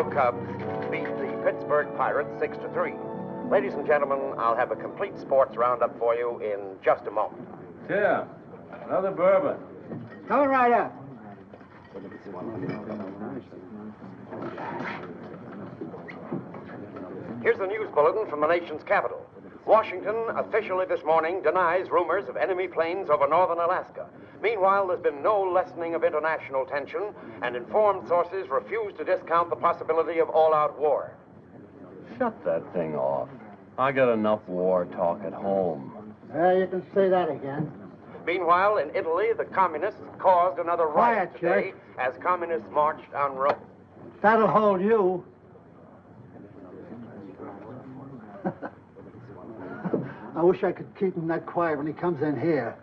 Chicago Cubs beat the Pittsburgh Pirates 6-3. Ladies and gentlemen, I'll have a complete sports roundup for you in just a moment. Tim, another bourbon. Coming right up. Here's the news bulletin from the nation's capital. Washington officially this morning denies rumors of enemy planes over northern Alaska. Meanwhile, there's been no lessening of international tension, and informed sources refuse to discount the possibility of all-out war. Shut that thing off. I got enough war talk at home. You can say that again. Meanwhile, in Italy, the communists caused another riot Quiet, today Jerk. as communists marched on Rome. That'll hold you. I wish I could keep him that quiet when he comes in here.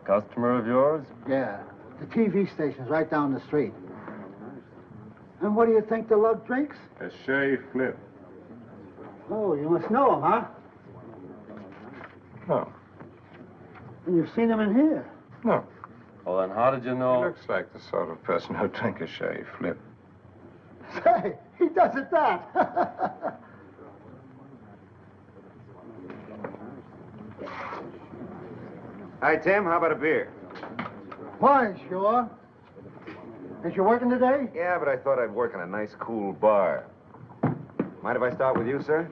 Customer of yours? Yeah, the TV station's right down the street. And what do you think the lug drinks? A shay flip. Oh, you must know him, huh? No. And you've seen him in here. No. Well, then how did you He know? looks like the sort of person who'd drink a shay flip. Say, he does it that. Hi, Tim. How about a beer? Why, sure. Ain't you working today? Yeah, but I thought I'd work in a nice, cool bar. Mind if I start with you, sir?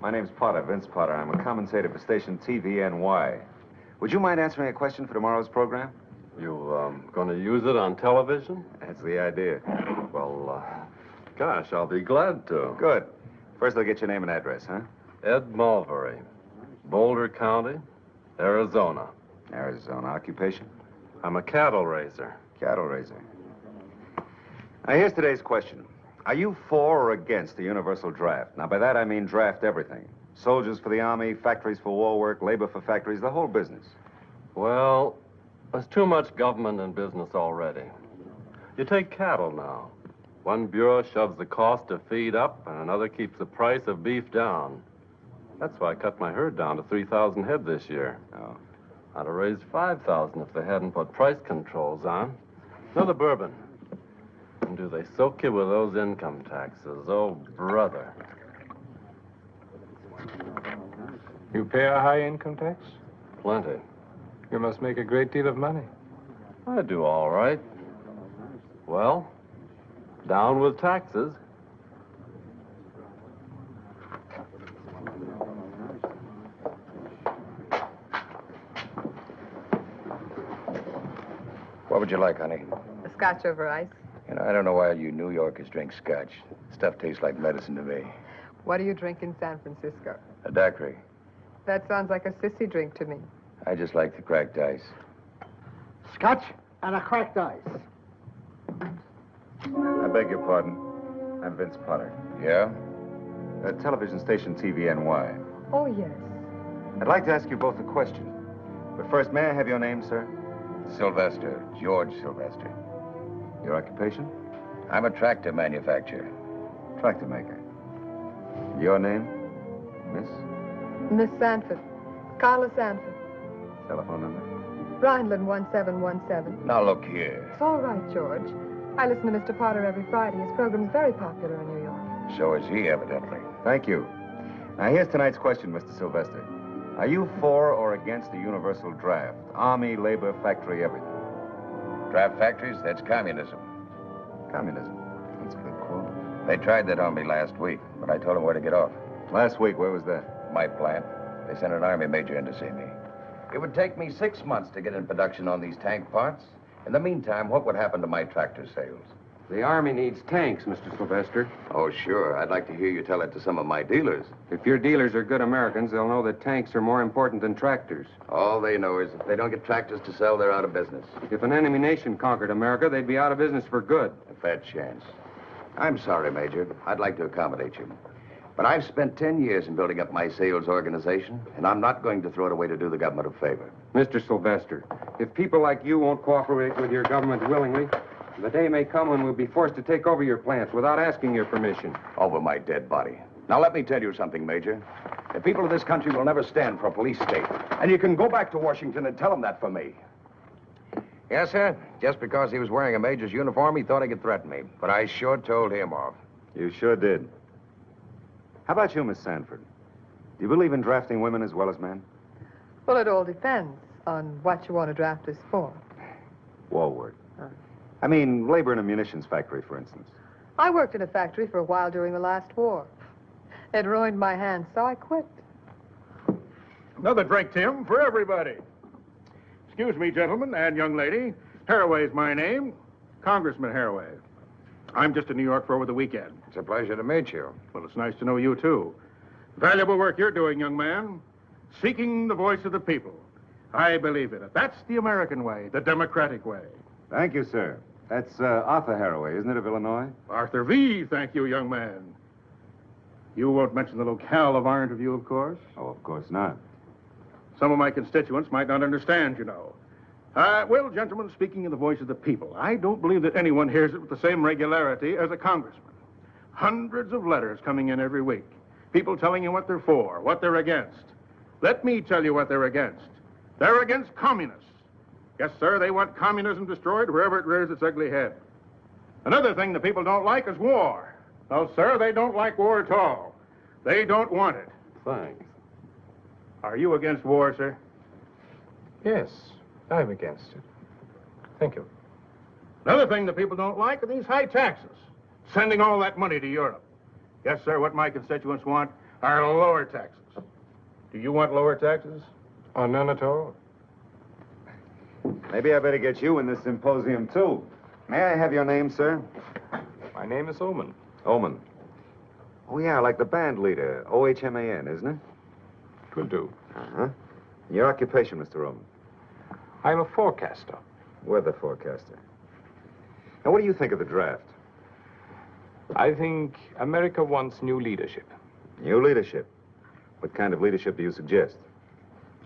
My name's Potter, Vince Potter. I'm a commentator for station TVNY. Would you mind answering a question for tomorrow's program? You, gonna use it on television? That's the idea. Well, gosh, I'll be glad to. Good. First, I'll get your name and address, huh? Ed Mulberry, Boulder County, Arizona. Arizona. Occupation? I'm a cattle raiser. Cattle raiser. Now, here's today's question. Are you for or against the universal draft? Now, by that, I mean draft everything. Soldiers for the army, factories for war work, labor for factories, the whole business. Well, there's too much government and business already. You take cattle now. One bureau shoves the cost of feed up, and another keeps the price of beef down. That's why I cut my herd down to 3,000 head this year. Oh. I'd have raised 5,000 if they hadn't put price controls on. Another bourbon. And do they soak you with those income taxes? Oh, brother. You pay a high income tax? Plenty. You must make a great deal of money. I do all right. Well, down with taxes. What would you like, honey? A scotch over ice. You know, I don't know why you New Yorkers drink scotch. Stuff tastes like medicine to me. What do you drink in San Francisco? A daiquiri. That sounds like a sissy drink to me. I just like the cracked ice. Scotch and a cracked ice. I beg your pardon. I'm Vince Potter. Yeah? Television station TVNY. Oh, yes. I'd like to ask you both a question. But first, may I have your name, sir? Sylvester. George Sylvester. Your occupation? I'm a tractor manufacturer. Tractor maker. Your name? Miss? Miss Sanford. Carla Sanford. Telephone number? Rhineland 1717. Now, look here. It's all right, George. I listen to Mr. Potter every Friday. His program's very popular in New York. So is he, evidently. Thank you. Now, here's tonight's question, Mr. Sylvester. Are you for or against the universal draft? Army, labor, factory, everything. Draft factories? That's communism. Communism. That's a good quote. They tried that on me last week, but I told them where to get off. Last week, where was that? My plant. They sent an army major in to see me. It would take me 6 months to get in production on these tank parts. In the meantime, what would happen to my tractor sales? The Army needs tanks, Mr. Sylvester. Oh, sure. I'd like to hear you tell it to some of my dealers. If your dealers are good Americans, they'll know that tanks are more important than tractors. All they know is if they don't get tractors to sell, they're out of business. If an enemy nation conquered America, they'd be out of business for good. A fair chance. I'm sorry, Major. I'd like to accommodate you. But I've spent 10 years in building up my sales organization, and I'm not going to throw it away to do the government a favor. Mr. Sylvester, if people like you won't cooperate with your government willingly, the day may come when we'll be forced to take over your plants without asking your permission. Over my dead body. Now, let me tell you something, Major. The people of this country will never stand for a police state. And you can go back to Washington and tell them that for me. Yes, sir. Just because he was wearing a major's uniform, he thought he could threaten me. But I sure told him off. You sure did. How about you, Miss Sanford? Do you believe in drafting women as well as men? Well, it all depends on what you want to draft us for. War work. I mean, labor in a munitions factory, for instance. I worked in a factory for a while during the last war. It ruined my hands, so I quit. Another drink, Tim, for everybody. Excuse me, gentlemen and young lady. Haraway's my name. Congressman Haraway. I'm just in New York for over the weekend. It's a pleasure to meet you. Well, it's nice to know you, too. Valuable work you're doing, young man. Seeking the voice of the people. I believe in it. That's the American way, the democratic way. Thank you, sir. That's Arthur Haraway, isn't it, of Illinois? Arthur V., thank you, young man. You won't mention the locale of our interview, of course. Oh, of course not. Some of my constituents might not understand, you know. Well, gentlemen, speaking in the voice of the people, I don't believe that anyone hears it with the same regularity as a congressman. Hundreds of letters coming in every week. People telling you what they're for, what they're against. Let me tell you what they're against. They're against communists. Yes, sir, they want communism destroyed wherever it rears its ugly head. Another thing the people don't like is war. No, sir, they don't like war at all. They don't want it. Thanks. Are you against war, sir? Yes, I'm against it. Thank you. Another thing the people don't like are these high taxes. Sending all that money to Europe. Yes, sir, what my constituents want are lower taxes. Do you want lower taxes? Oh, none at all. Maybe I better get you in this symposium, too. May I have your name, sir? My name is Oman. Oman. Oh, yeah, like the band leader. O-H-M-A-N, isn't it? It will do. Uh-huh. Your occupation, Mr. Oman? I'm a forecaster. Weather forecaster. Now, what do you think of the draft? I think America wants new leadership. New leadership? What kind of leadership do you suggest?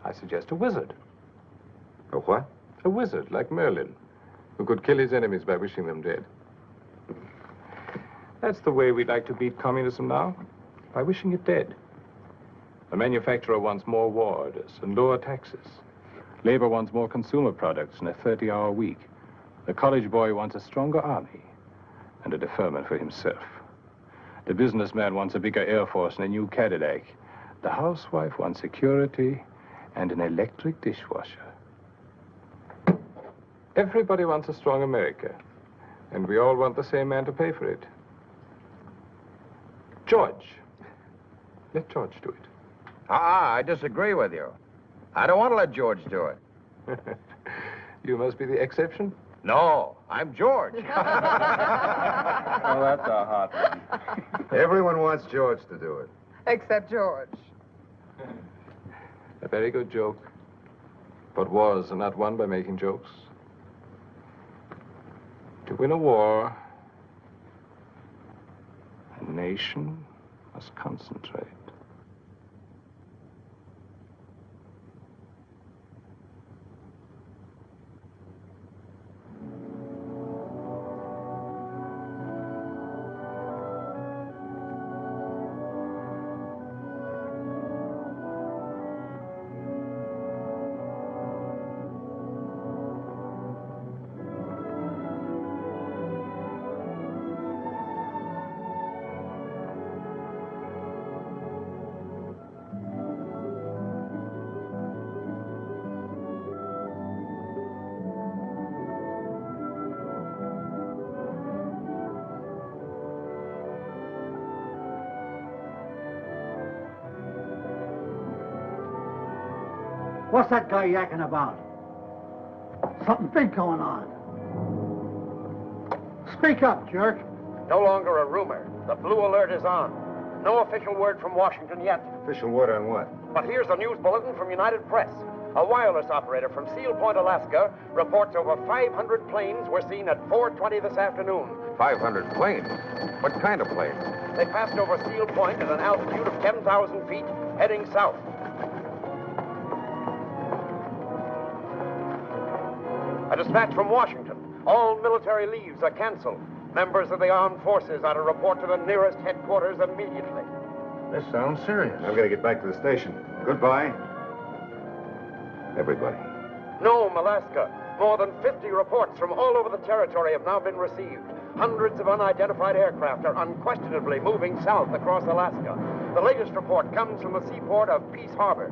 I suggest a wizard. A what? A wizard, like Merlin, who could kill his enemies by wishing them dead. That's the way we'd like to beat communism now, by wishing it dead. The manufacturer wants more war orders and lower taxes. Labor wants more consumer products and a 30-hour week. The college boy wants a stronger army and a deferment for himself. The businessman wants a bigger Air Force and a new Cadillac. The housewife wants security and an electric dishwasher. Everybody wants a strong America, and we all want the same man to pay for it. George. Let George do it. I disagree with you. I don't want to let George do it. You must be the exception. No, I'm George. Oh, that's a hot one. Everyone wants George to do it. Except George. A very good joke. But wars are not won by making jokes. To win a war, a nation must concentrate. What's that guy yakking about? Something big going on. Speak up, jerk. No longer a rumor. The blue alert is on. No official word from Washington yet. Official word on what? But here's a news bulletin from United Press. A wireless operator from Seal Point, Alaska, reports over 500 planes were seen at 4:20 this afternoon. 500 planes? What kind of planes? They passed over Seal Point at an altitude of 10,000 feet, heading south. A dispatch from Washington. All military leaves are canceled. Members of the armed forces are to report to the nearest headquarters immediately. This sounds serious. I've got to get back to the station. Goodbye. Everybody. Nome, Alaska. More than 50 reports from all over the territory have now been received. hundreds of unidentified aircraft are unquestionably moving south across Alaska. The latest report comes from the seaport of Peace Harbor.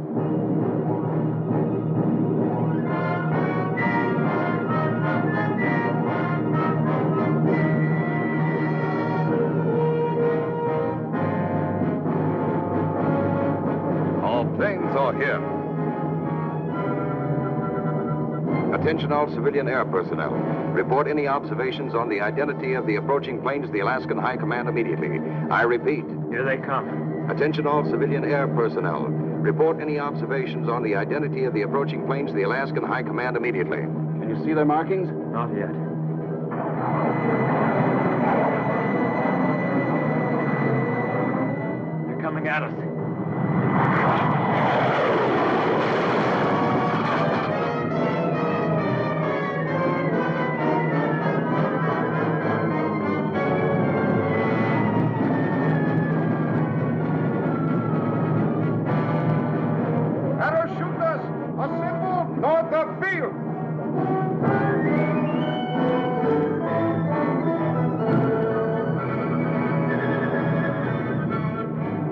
All planes are here. Attention all civilian air personnel. Report any observations on the identity of the approaching planes to the Alaskan High Command immediately. I repeat. Here they come. Attention all civilian air personnel. Report any observations on the identity of the approaching planes to the Alaskan High Command immediately. Can you see their markings? Not yet. They're coming at us.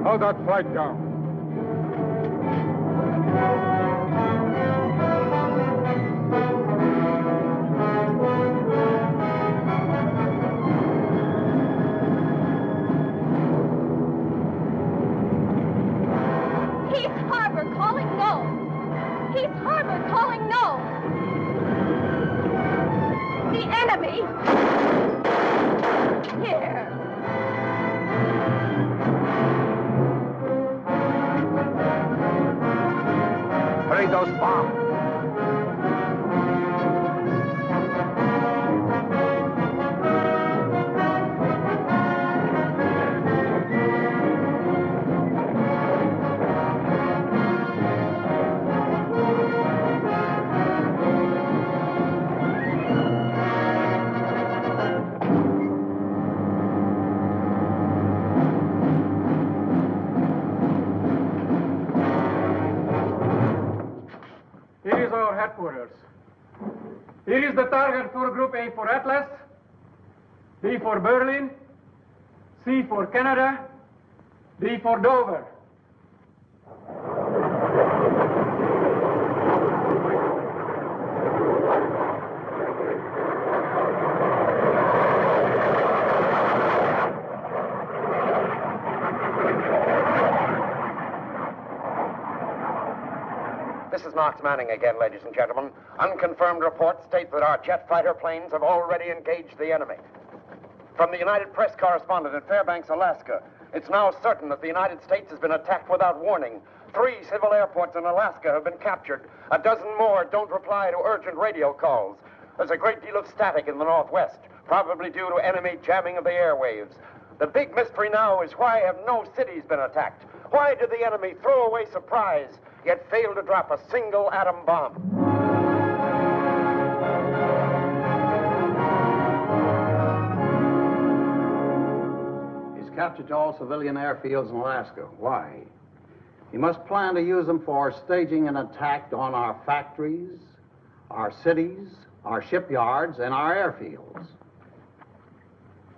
Hold that flight down. Peace Harbor calling no. Peace Harbor calling no. The enemy. Here. Hurry those bombs. Here is our headquarters. Here is the target for Group A for Atlas, B for Berlin, C for Canada, D for Dover. This is Knox Manning again, ladies and gentlemen. Unconfirmed reports state that our jet fighter planes have already engaged the enemy. From the United Press correspondent in Fairbanks, Alaska, it's now certain that the United States has been attacked without warning. 3 civil airports in Alaska have been captured. A dozen more don't reply to urgent radio calls. There's a great deal of static in the northwest, probably due to enemy jamming of the airwaves. The big mystery now is why have no cities been attacked? Why did the enemy throw away surprise, yet fail to drop a single atom bomb? He's captured all civilian airfields in Alaska. Why? He must plan to use them for staging an attack on our factories, our cities, our shipyards, and our airfields.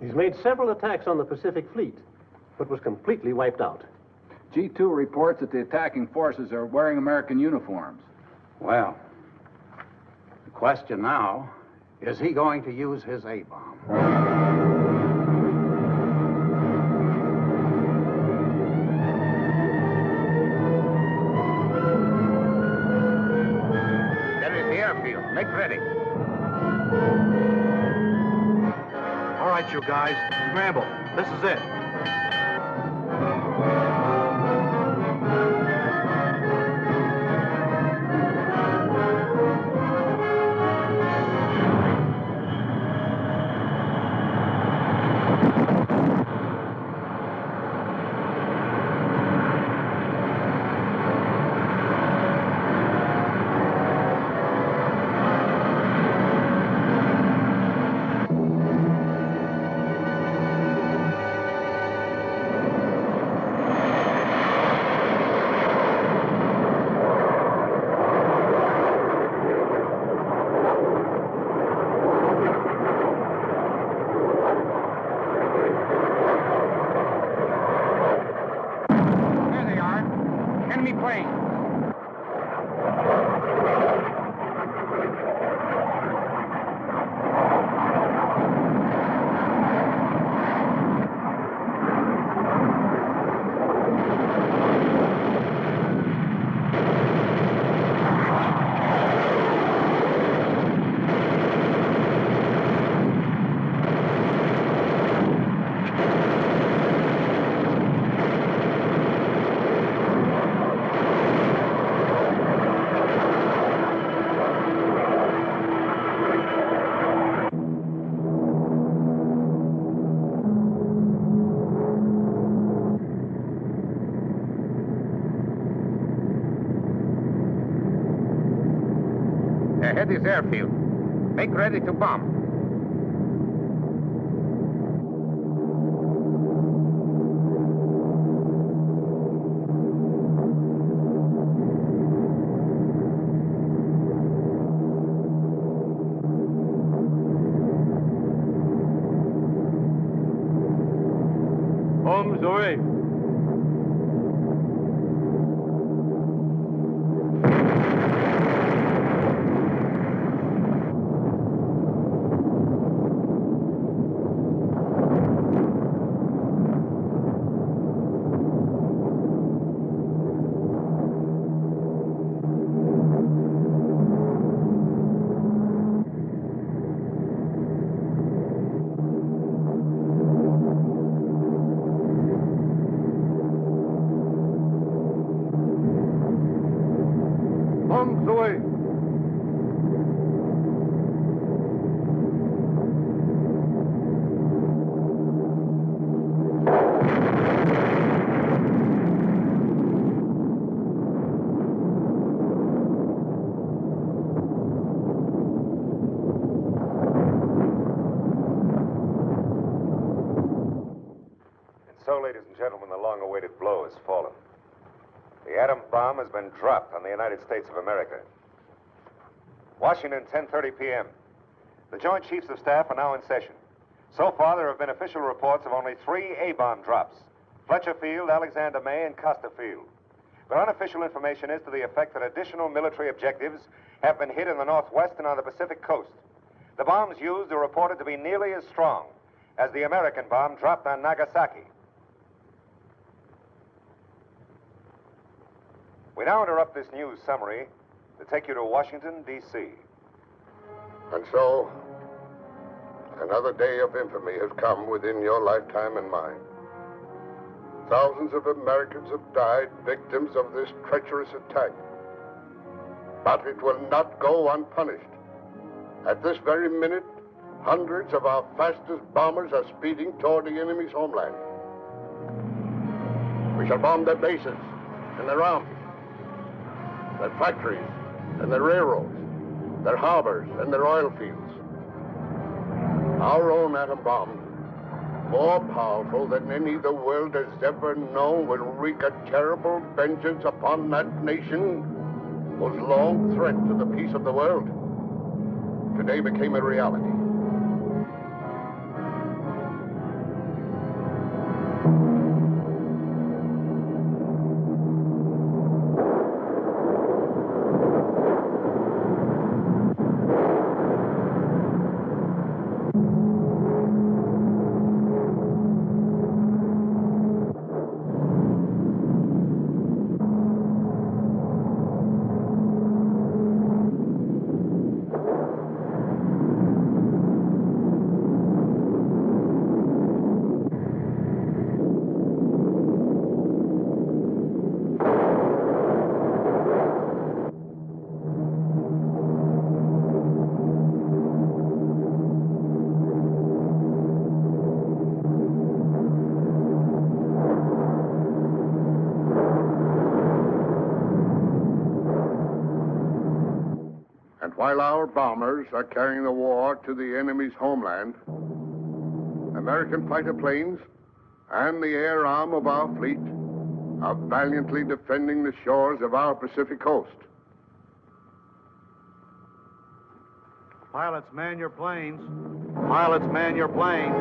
He's made several attacks on the Pacific Fleet, but was completely wiped out. G2 reports that the attacking forces are wearing American uniforms. Well, the question now, is he going to use his A-bomb? Make ready. All right, you guys, scramble. This is it. Ahead is airfield. Make ready to bomb. Bombs away. Bombs away. So, ladies and gentlemen, the long-awaited blow has fallen. The atom bomb has been dropped on the United States of America. Washington, 10:30 p.m. The Joint Chiefs of Staff are now in session. So far, there have been official reports of only 3 A-bomb drops: Fletcher Field, Alexander May, and Custer Field. But unofficial information is to the effect that additional military objectives have been hit in the Northwest and on the Pacific coast. The bombs used are reported to be nearly as strong as the American bomb dropped on Nagasaki. We now interrupt this news summary to take you to Washington, D.C. And so, another day of infamy has come within your lifetime and mine. Thousands of Americans have died victims of this treacherous attack. But it will not go unpunished. At this very minute, hundreds of our fastest bombers are speeding toward the enemy's homeland. We shall bomb their bases and their armies, their factories and their railroads, their harbors and their oil fields. Our own atom bomb, more powerful than any the world has ever known, will wreak a terrible vengeance upon that nation whose long threat to the peace of the world today became a reality. While our bombers are carrying the war to the enemy's homeland, American fighter planes and the air arm of our fleet are valiantly defending the shores of our Pacific coast. Pilots, man your planes. Pilots, man your planes.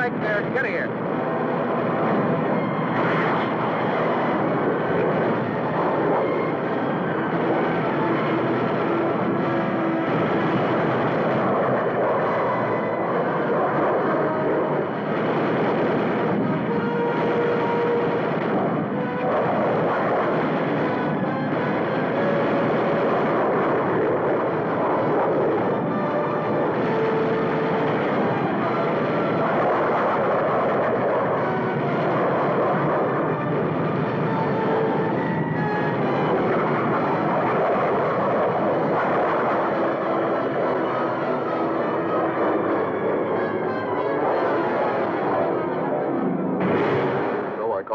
back there. Get here.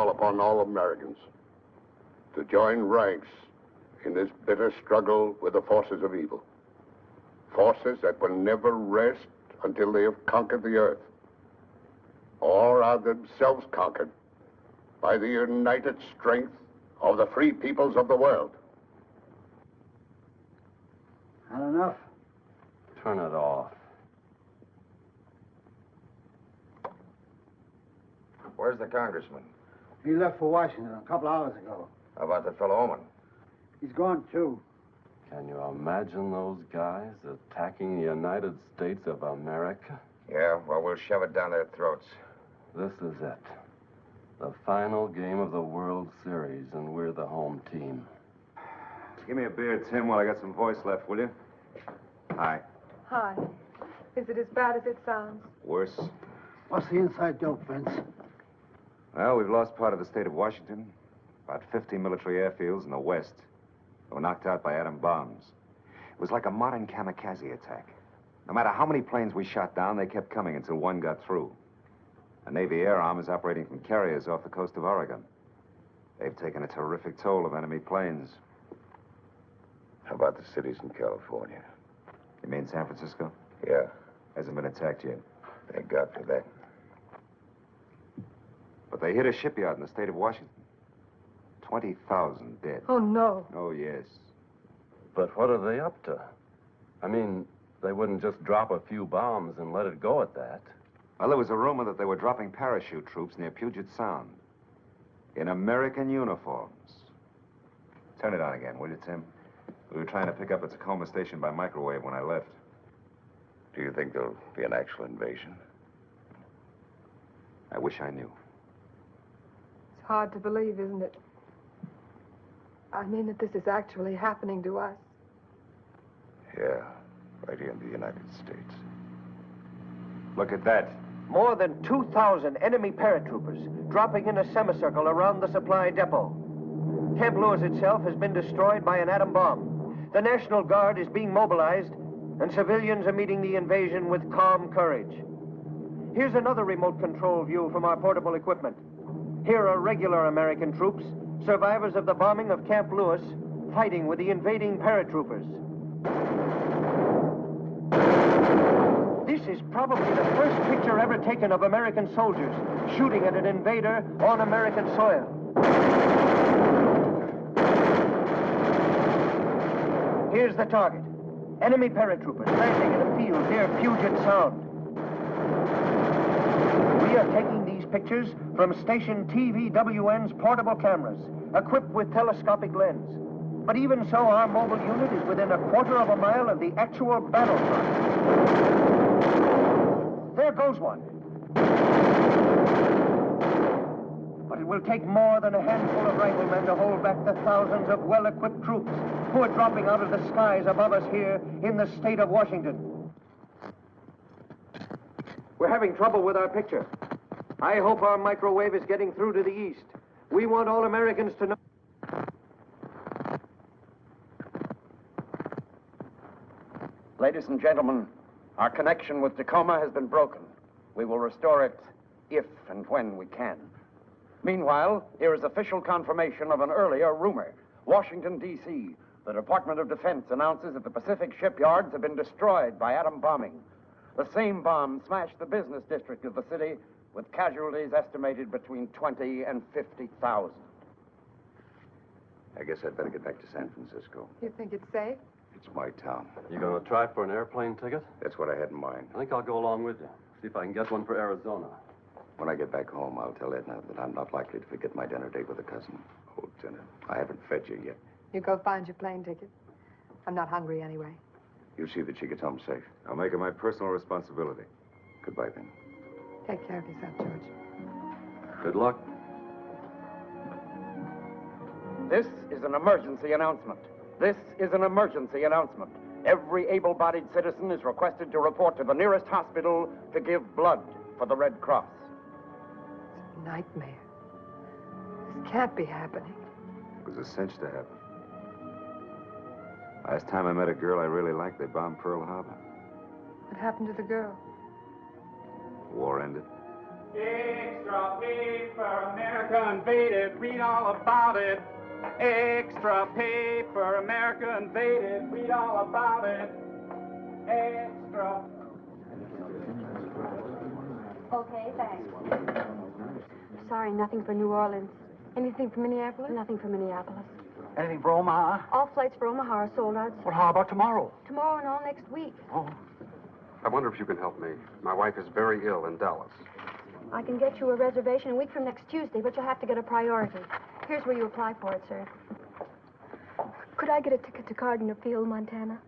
Upon all Americans to join ranks in this bitter struggle with the forces of evil. Forces that will never rest until they have conquered the earth, or are themselves conquered by the united strength of the free peoples of the world. Not enough. Turn it off. Where's the congressman? He left for Washington a couple hours ago. How about the fellow Oman? He's gone, too. Can you imagine those guys attacking the United States of America? Yeah, well, we'll shove it down their throats. This is it. The final game of the World Series, and we're the home team. Give me a beer, Tim, while I got some voice left, will you? Hi. Hi. Is it as bad as it sounds? Worse. What's the inside dope, Vince? Well, we've lost part of the state of Washington. About 50 military airfields in the west. They were knocked out by atom bombs. It was like a modern kamikaze attack. No matter how many planes we shot down, they kept coming until one got through. A Navy air arm is operating from carriers off the coast of Oregon. They've taken a terrific toll of enemy planes. How about the cities in California? You mean San Francisco? Yeah. Hasn't been attacked yet. Thank God for that. But they hit a shipyard in the state of Washington. 20,000 dead. Oh, no. Oh, yes. But what are they up to? I mean, they wouldn't just drop a few bombs and let it go at that. Well, there was a rumor that they were dropping parachute troops near Puget Sound. In American uniforms. Turn it on again, will you, Tim? We were trying to pick up a Tacoma station by microwave when I left. Do you think there'll be an actual invasion? I wish I knew. It's hard to believe, isn't it? I mean that this is actually happening to us. Yeah, right here in the United States. Look at that. More than 2,000 enemy paratroopers dropping in a semicircle around the supply depot. Camp Lewis itself has been destroyed by an atom bomb. The National Guard is being mobilized, and civilians are meeting the invasion with calm courage. Here's another remote control view from our portable equipment. Here are regular American troops, survivors of the bombing of Camp Lewis, fighting with the invading paratroopers. This is probably the first picture ever taken of American soldiers shooting at an invader on American soil. Here's the target. Enemy paratroopers landing in a field near Puget Sound. We are taking these pictures from station TVWN's portable cameras, equipped with telescopic lens. But even so, our mobile unit is within a quarter of a mile of the actual battlefront. There goes one. But it will take more than a handful of riflemen to hold back the thousands of well-equipped troops who are dropping out of the skies above us here in the state of Washington. We're having trouble with our picture. I hope our microwave is getting through to the east. We want all Americans to know. Ladies and gentlemen, our connection with Tacoma has been broken. We will restore it if and when we can. Meanwhile, here is official confirmation of an earlier rumor. Washington, D.C., the Department of Defense announces that the Pacific shipyards have been destroyed by atom bombing. The same bomb smashed the business district of the city, with casualties estimated between 20 and 50,000. I guess I'd better get back to San Francisco. You think it's safe? It's my town. You gonna try for an airplane ticket? That's what I had in mind. I think I'll go along with you. See if I can get one for Arizona. When I get back home, I'll tell Edna that I'm not likely to forget my dinner date with a cousin. Oh, dinner. I haven't fed you yet. You go find your plane ticket. I'm not hungry anyway. You see that she gets home safe. I'll make it my personal responsibility. Goodbye, then. Take care of yourself, George. Good luck. This is an emergency announcement. This is an emergency announcement. Every able-bodied citizen is requested to report to the nearest hospital to give blood for the Red Cross. It's a nightmare. This can't be happening. It was a cinch to happen. Last time I met a girl I really liked, they bombed Pearl Harbor. What happened to the girl? The war ended. Extra paper, America invaded, read all about it. Extra paper, America invaded, read all about it. Extra. Okay, thanks. Sorry, nothing for New Orleans. Anything for Minneapolis? Nothing for Minneapolis. Anything for Omaha? All flights for Omaha are sold out. Well, how about tomorrow? Tomorrow and all next week. Oh. I wonder if you can help me. My wife is very ill in Dallas. I can get you a reservation a week from next Tuesday, but you'll have to get a priority. Here's where you apply for it, sir. Could I get a ticket to Gardner Field, Montana?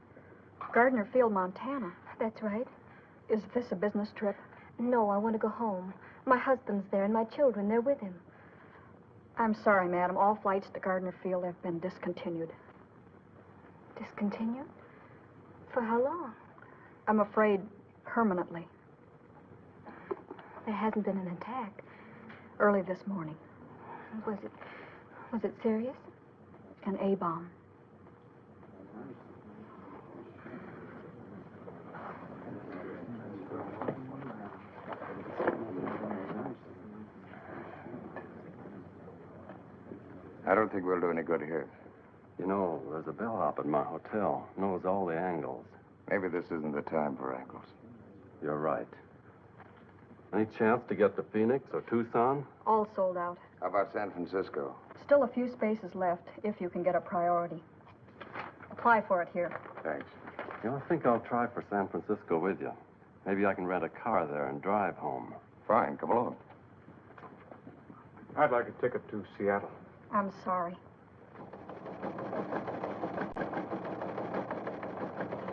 Gardner Field, Montana? That's right. Is this a business trip? No, I want to go home. My husband's there and my children, they're with him. I'm sorry, madam. All flights to Gardner Field have been discontinued. Discontinued? For how long? I'm afraid permanently. There hasn't been an attack. Early this morning. Was it serious? An A-bomb. I don't think we'll do any good here. You know, there's a bellhop at my hotel. Knows all the angles. Maybe this isn't the time for angles. You're right. Any chance to get to Phoenix or Tucson? All sold out. How about San Francisco? Still a few spaces left, if you can get a priority. Apply for it here. Thanks. You know, I think I'll try for San Francisco with you. Maybe I can rent a car there and drive home. Fine, come along. I'd like a ticket to Seattle. I'm sorry.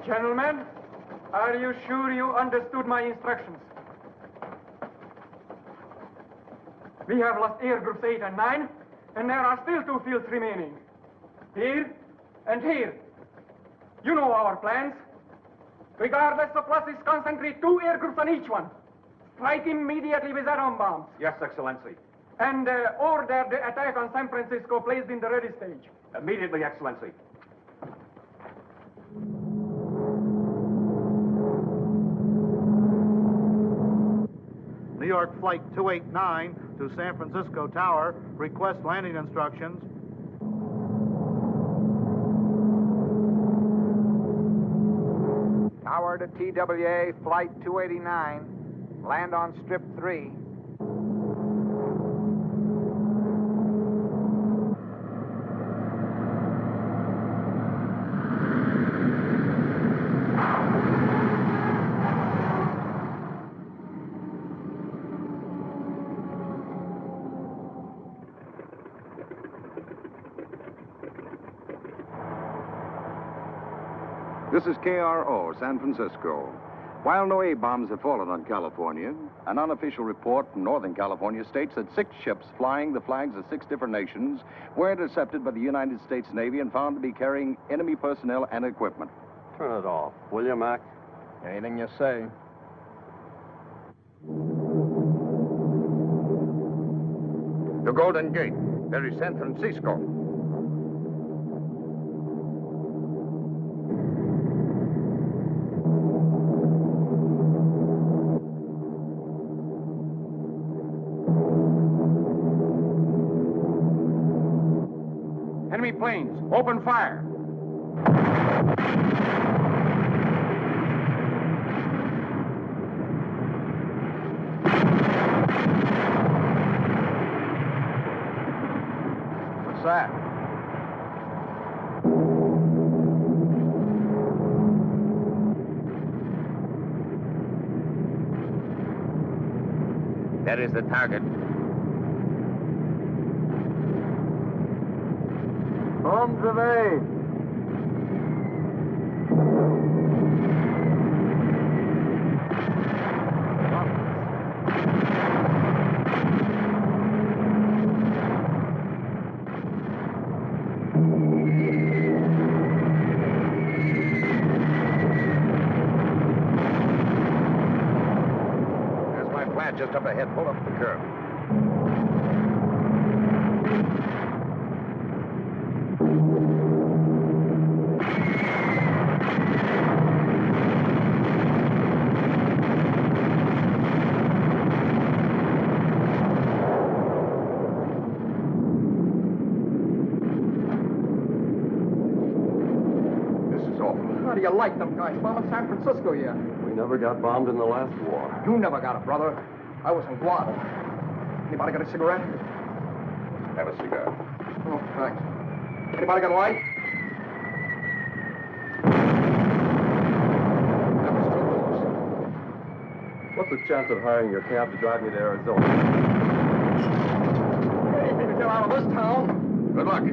Gentlemen, are you sure you understood my instructions? We have lost air groups 8 and 9, and there are still 2 fields remaining. Here and here. You know our plans. Regardless of losses, concentrate 2 air groups on each one. Strike immediately with atom bombs. Yes, Excellency. And order the attack on San Francisco placed in the ready stage. Immediately, Excellency. New York Flight 289 to San Francisco Tower. Request landing instructions. Tower to TWA, Flight 289. Land on Strip 3. This is KRO, San Francisco. While no A-bombs have fallen on California, an unofficial report from Northern California states that 6 ships flying the flags of 6 different nations were intercepted by the United States Navy and found to be carrying enemy personnel and equipment. Turn it off, will you, Mac? Anything you say. The Golden Gate. There is San Francisco. Enemy planes, open fire. What's that? That is the target. Arms remain. There's my plant just up ahead. Pull up the curb. How do you like them guys bombing San Francisco yet? We never got bombed in the last war. You never got it, brother. I was in Guadalajara. Anybody got a cigarette? Have a cigar. Oh, thanks. Anybody got a light? What's the chance of hiring your cab to drive me to Arizona? Hey, me to get out of this town. Good luck.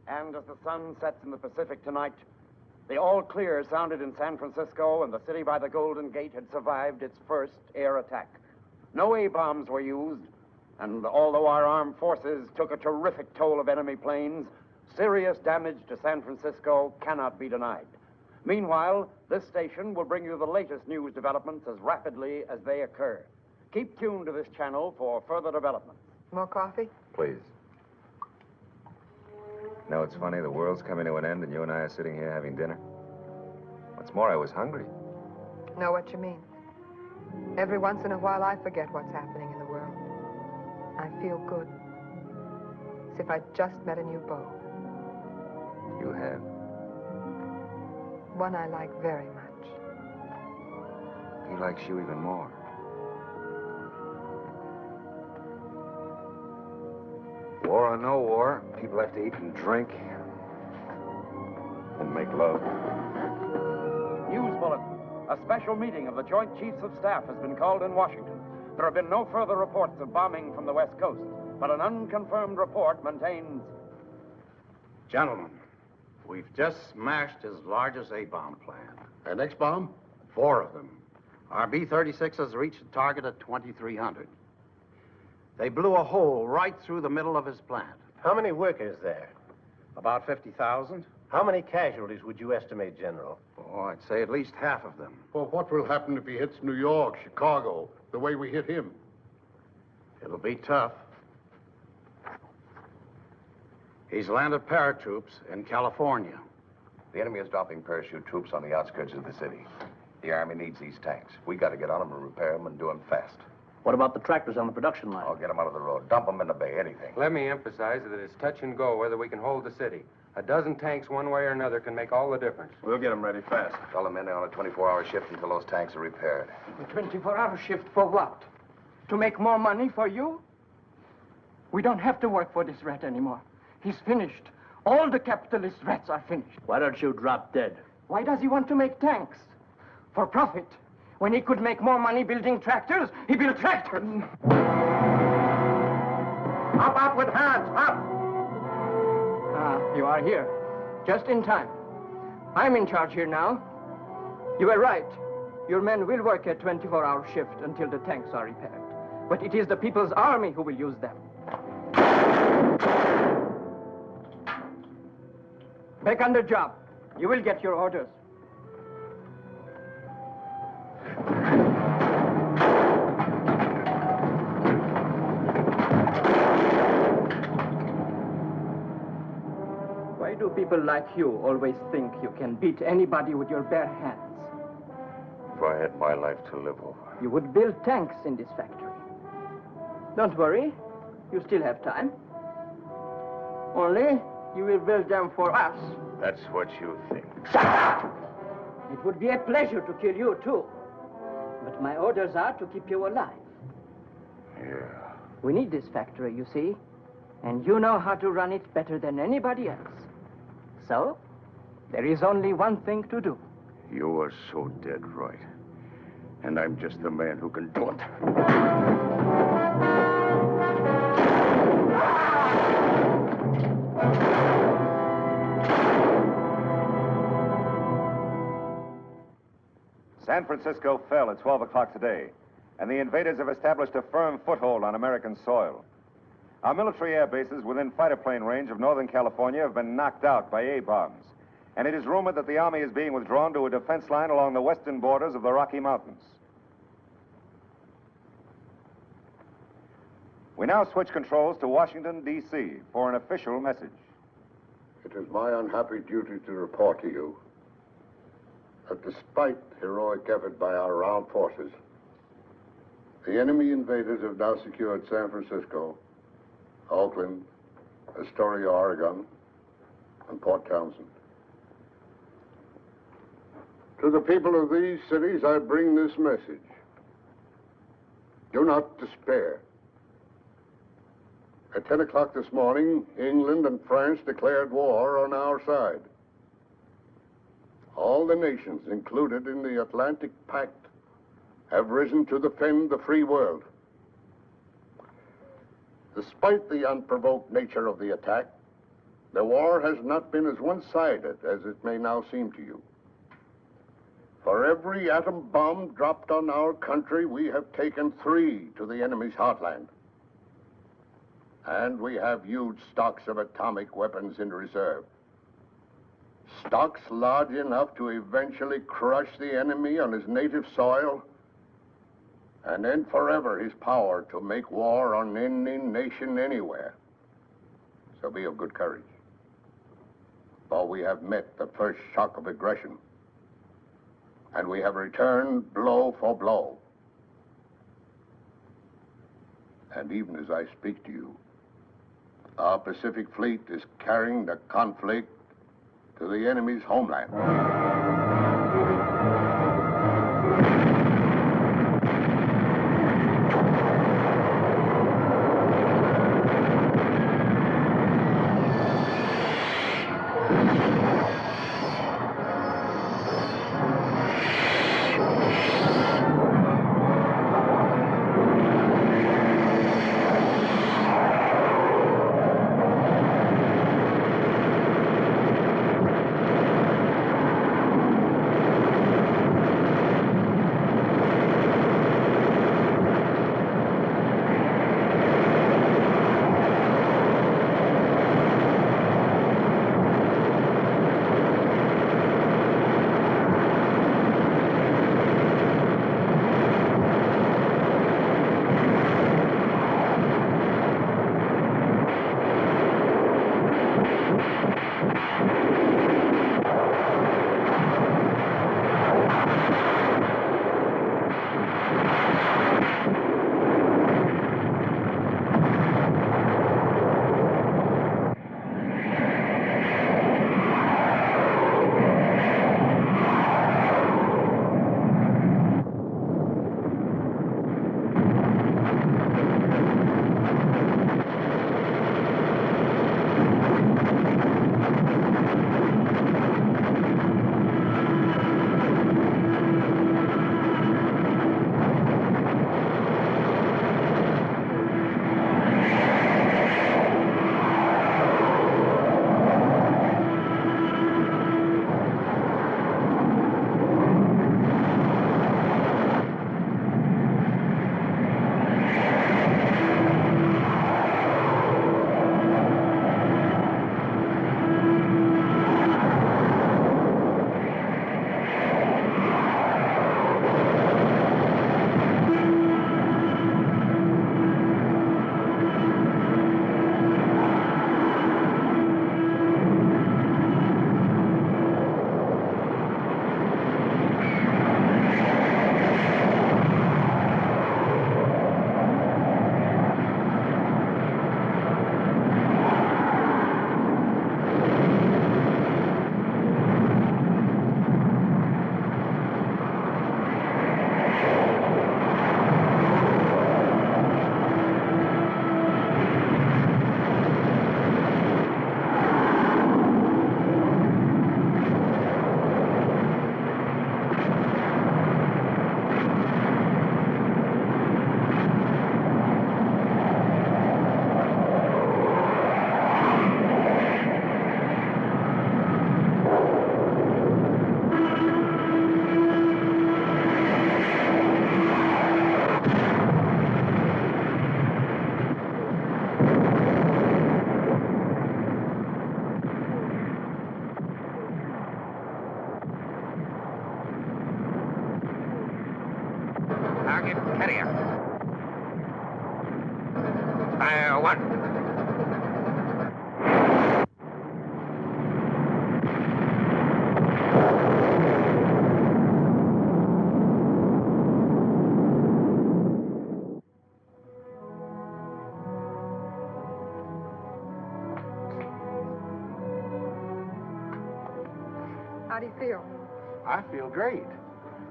And as the sun sets in the Pacific tonight, the all clear sounded in San Francisco, and the city by the Golden Gate had survived its first air attack. No A-bombs were used, and although our armed forces took a terrific toll of enemy planes, serious damage to San Francisco cannot be denied. Meanwhile, this station will bring you the latest news developments as rapidly as they occur. Keep tuned to this channel for further developments. More coffee? Please. No, it's funny. The world's coming to an end, and you and I are sitting here having dinner. What's more, I was hungry. Know what you mean. Every once in a while, I forget what's happening in the world. I feel good. As if I'd just met a new beau. You have. One I like very much. He likes you even more. War or no war, people have to eat and drink and make love. News bulletin. A special meeting of the Joint Chiefs of Staff has been called in Washington. There have been no further reports of bombing from the West Coast, but an unconfirmed report maintains... Gentlemen, we've just smashed his largest A-bomb plant. And next bomb? 4 of them. Our B-36s reached a target at 2,300. They blew a hole right through the middle of his plant. How many workers there? About 50,000. How many casualties would you estimate, General? Oh, I'd say at least half of them. Well, what will happen if he hits New York, Chicago, the way we hit him? It'll be tough. He's landed paratroops in California. The enemy is dropping parachute troops on the outskirts of the city. The Army needs these tanks. We got to get on them and repair them and do them fast. What about the tractors on the production line? I'll get them out of the road. Dump them in the bay, anything. Let me emphasize that it's touch and go whether we can hold the city. A dozen tanks one way or another can make all the difference. We'll get them ready fast. Tell the men they're on a 24-hour shift until those tanks are repaired. A 24-hour shift for what? To make more money for you? We don't have to work for this rat anymore. He's finished. All the capitalist rats are finished. Why don't you drop dead? Why does he want to make tanks? For profit. When he could make more money building tractors, he built tractors. Up with hands, up! You are here. Just in time. I'm in charge here now. You were right. Your men will work a 24-hour shift until the tanks are repaired. But it is the People's Army who will use them. Back on the job. You will get your orders. Why do people like you always think you can beat anybody with your bare hands? If I had my life to live over. You would build tanks in this factory. Don't worry. You still have time. Only you will build them for us. That's what you think. It would be a pleasure to kill you, too. But my orders are to keep you alive. Yeah. We need this factory, you see. And you know how to run it better than anybody else. So, there is only one thing to do. You are so dead right. And I'm just the man who can do it. San Francisco fell at 12 o'clock today, and the invaders have established a firm foothold on American soil. Our military air bases within fighter plane range of Northern California have been knocked out by A-bombs, and it is rumored that the Army is being withdrawn to a defense line along the western borders of the Rocky Mountains. We now switch controls to Washington, D.C. for an official message. It is my unhappy duty to report to you that despite heroic effort by our armed forces, the enemy invaders have now secured San Francisco, Oakland, Astoria, Oregon, and Port Townsend. To the people of these cities, I bring this message. Do not despair. At 10 o'clock this morning, England and France declared war on our side. All the nations included in the Atlantic Pact have risen to defend the free world. Despite the unprovoked nature of the attack, the war has not been as one-sided as it may now seem to you. For every atom bomb dropped on our country, we have taken 3 to the enemy's heartland. And we have huge stocks of atomic weapons in reserve. Stocks large enough to eventually crush the enemy on his native soil and end forever his power to make war on any nation anywhere. So be of good courage. For we have met the first shock of aggression, and we have returned blow for blow. And even as I speak to you, our Pacific Fleet is carrying the conflict to the enemy's homeland. What? How do you feel? I feel great.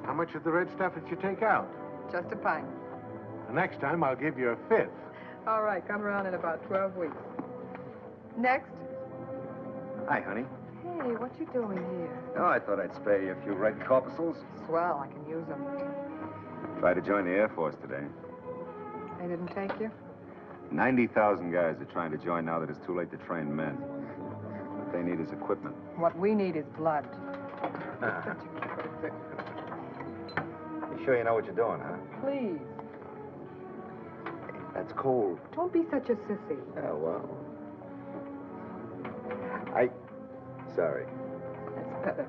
How much of the red stuff did you take out? Just a pint. The next time I'll give you a fifth. All right, come around in about 12 weeks. Next. Hi, honey. Hey, what you doing here? Oh, I thought I'd spare you a few red corpuscles. Swell, I can use them. Tried to join the Air Force today. They didn't take you? 90,000 guys are trying to join now that it's too late to train men. What they need is equipment. What we need is blood. You sure you know what you're doing, huh? Please, That's cold. don't be such a sissy. Oh, well. Sorry. That's better.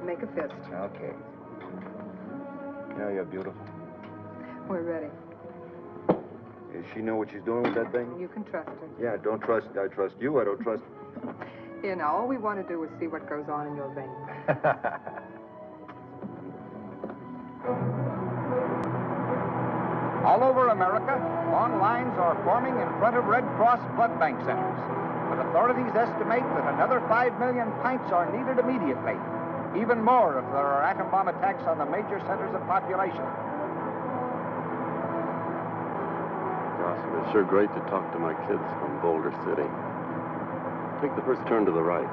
Make a fist. Okay. You know you're beautiful. We're ready. Does she know what she's doing with that thing? You can trust her. Yeah, don't trust. I trust you. I don't trust. You know, all we want to do is see what goes on in your veins. All over America, long lines are forming in front of Red Cross blood bank centers. But authorities estimate that another 5 million pints are needed immediately. Even more if there are atom bomb attacks on the major centers of population. Gosh, it was sure great to talk to my kids from Boulder City. Take the first turn to the right.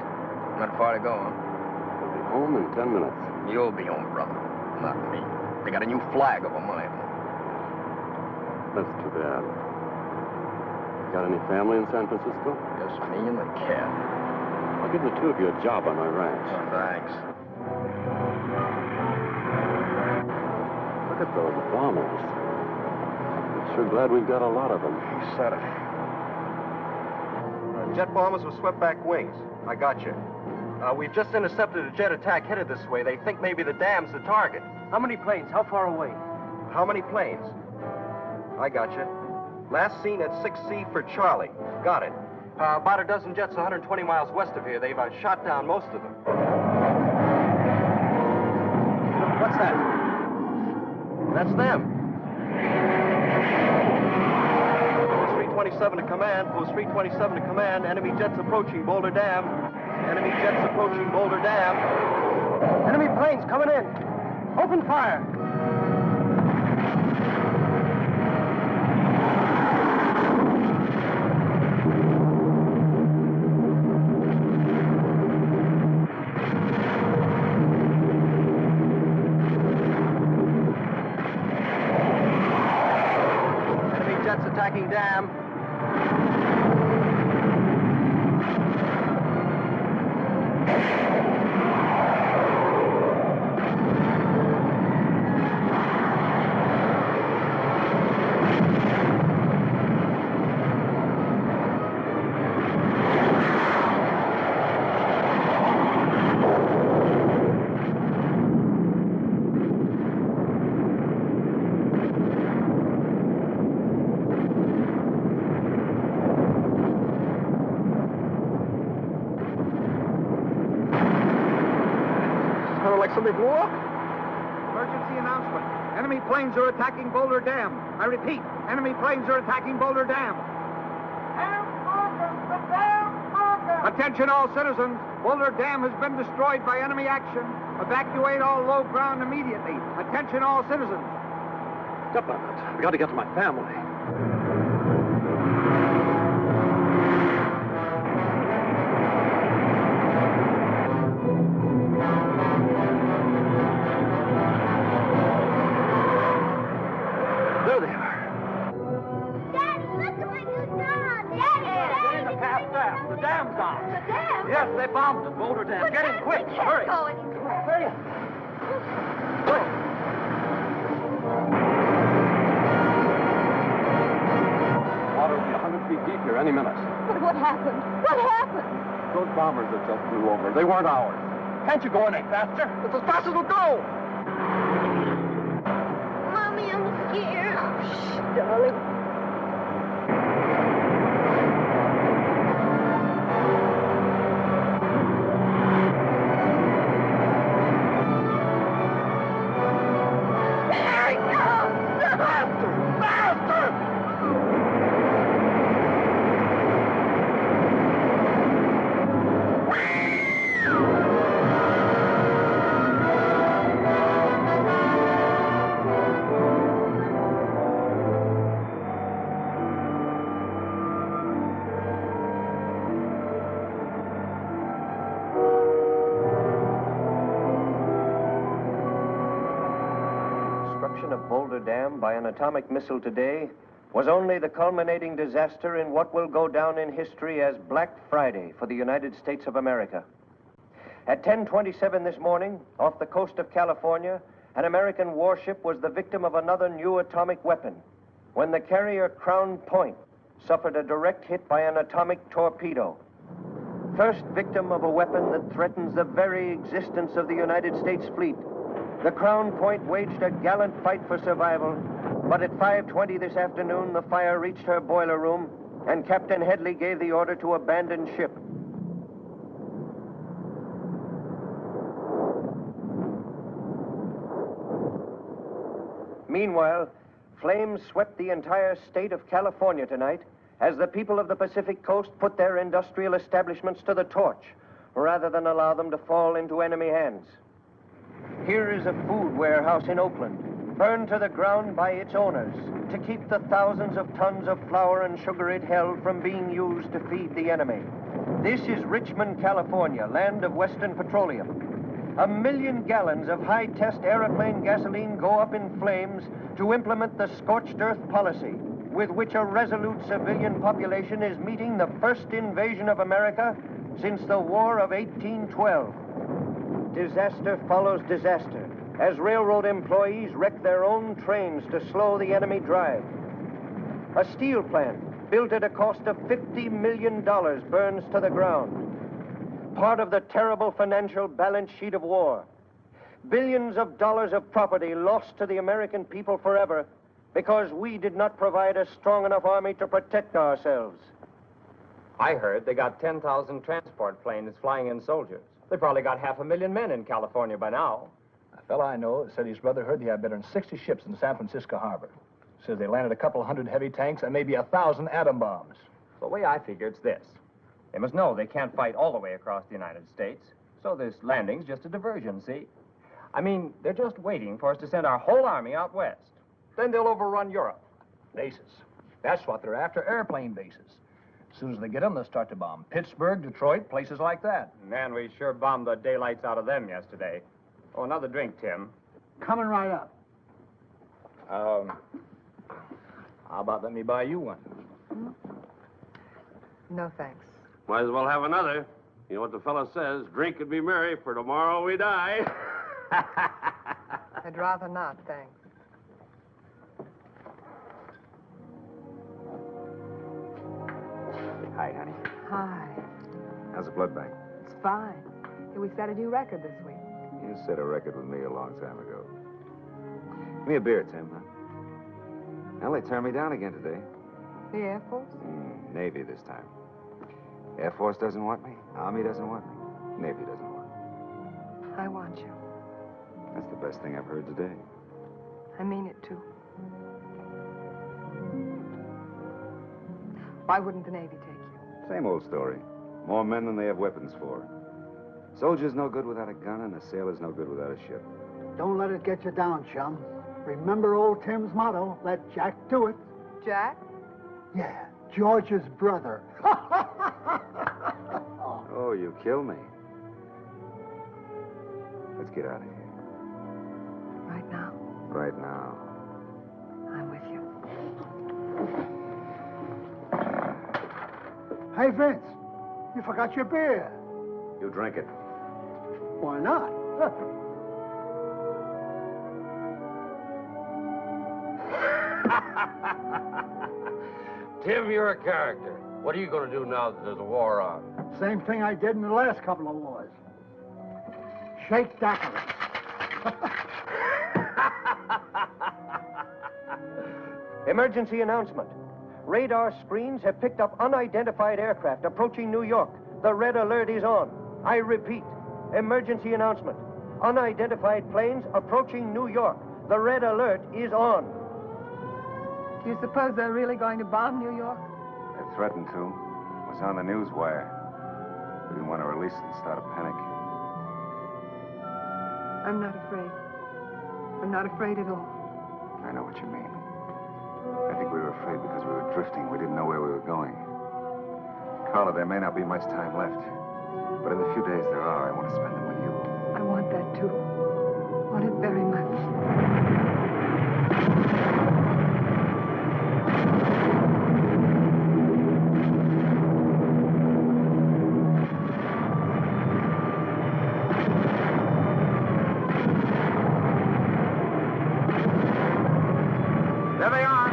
Not far to go, huh? We'll be home in 10 minutes. You'll be home, brother. Not me. They got a new flag over my home. That's too bad. Got any family in San Francisco? Just me and the cat. I'll give the two of you a job on my ranch. Oh, thanks. Look at those bombers. I'm sure glad we've got a lot of them. You said it. Jet bombers with swept-back wings. I got you. We've just intercepted a jet attack headed this way. They think maybe the dam's the target. How many planes? How far away? How many planes? I got you. Last seen at 6C for Charlie. Got it. About a dozen jets 120 miles west of here. They've shot down most of them. What's that? That's them. Post 327 to command. Post 327 to command. Enemy jets approaching Boulder Dam. Enemy jets approaching Boulder Dam. Enemy planes coming in. Open fire. Enemy jets attacking dam. Somebody blew up? Emergency announcement. Enemy planes are attacking Boulder Dam. I repeat, enemy planes are attacking Boulder Dam. Attention all citizens. Boulder Dam has been destroyed by enemy action. Evacuate all low ground immediately. Attention all citizens. Step on it. I've got to get to my family. Daddy, look at my new dog! Daddy, Get in the path fast. The dam's on. The dam? Yes, they bombed the Boulder Dam. Get in quick. We can't Hurry. go anywhere. Hurry. Water will be 100 feet deep here any minute. But what happened? What happened? Those bombers that just flew over, they weren't ours. Can't you go any faster? It's as fast as we'll go. Mommy, I'm scared. Shh, darling. destruction of Boulder Dam by an atomic missile today was only the culminating disaster in what will go down in history as Black Friday for the United States of America. At 10:27 this morning, off the coast of California, an American warship was the victim of another new atomic weapon when the carrier Crown Point suffered a direct hit by an atomic torpedo. First victim of a weapon that threatens the very existence of the United States fleet. The Crown Point waged a gallant fight for survival, but at 5:20 this afternoon, the fire reached her boiler room, and Captain Headley gave the order to abandon ship. Meanwhile, flames swept the entire state of California tonight as the people of the Pacific Coast put their industrial establishments to the torch, rather than allow them to fall into enemy hands. Here is a food warehouse in Oakland, burned to the ground by its owners to keep the thousands of tons of flour and sugar it held from being used to feed the enemy. This is Richmond, California, land of Western Petroleum. 1 million gallons of high-test airplane gasoline go up in flames to implement the scorched earth policy with which a resolute civilian population is meeting the first invasion of America since the War of 1812. Disaster follows disaster as railroad employees wreck their own trains to slow the enemy drive. A steel plant built at a cost of $50 million burns to the ground. Part of the terrible financial balance sheet of war. Billions of dollars of property lost to the American people forever because we did not provide a strong enough army to protect ourselves. I heard they got 10,000 transport planes flying in soldiers. They probably got 500,000 men in California by now. A fellow I know said his brother heard they had better than 60 ships in San Francisco harbor. Says they landed a couple hundred heavy tanks and maybe 1,000 atom bombs. The way I figure it's this. They must know they can't fight all the way across the United States, so this landing's just a diversion, see? I mean, they're just waiting for us to send our whole army out west. Then they'll overrun Europe. Bases. That's what they're after, airplane bases. As soon as they get them, they'll start to bomb Pittsburgh, Detroit, places like that. Man, we sure bombed the daylights out of them yesterday. Oh, another drink, Tim. Coming right up. How about let me buy you one? No, thanks. Might as well have another. You know what the fellow says, drink and be merry, for tomorrow we die. I'd rather not, thanks. Hi, honey. Hi. How's the blood bank? It's fine. Hey, we set a new record this week. You set a record with me a long time ago. Give me a beer, Tim, huh? Well, they turned me down again today. The Air Force? Navy this time. Air Force doesn't want me. Army doesn't want me. Navy doesn't want me. I want you. That's the best thing I've heard today. I mean it, too. Why wouldn't the Navy take you? Same old story. More men than they have weapons for. Soldier's no good without a gun, and a sailor's no good without a ship. Don't let it get you down, chum. Remember old Tim's motto, let Jack do it. Jack? Yeah, George's brother. Oh, you kill me. Let's get out of here. Right now? Right now. I'm with you. Hey, Vince, you forgot your beer. You drink it. Why not? Tim, you're a character. What are you going to do now that there's a war on? Same thing I did in the last couple of wars. Shake daiquiris. Emergency announcement. Radar screens have picked up unidentified aircraft approaching New York. The red alert is on. I repeat, emergency announcement. Unidentified planes approaching New York. The red alert is on. Do you suppose they're really going to bomb New York? They threatened to. It was on the news wire. We didn't want to release it and start a panic. I'm not afraid. I'm not afraid at all. I know what you mean. I think we were afraid because we were drifting. We didn't know where we were going. Carla, there may not be much time left. But in the few days there are, I want to spend them with you. I want that, too. I want it very much. There they are.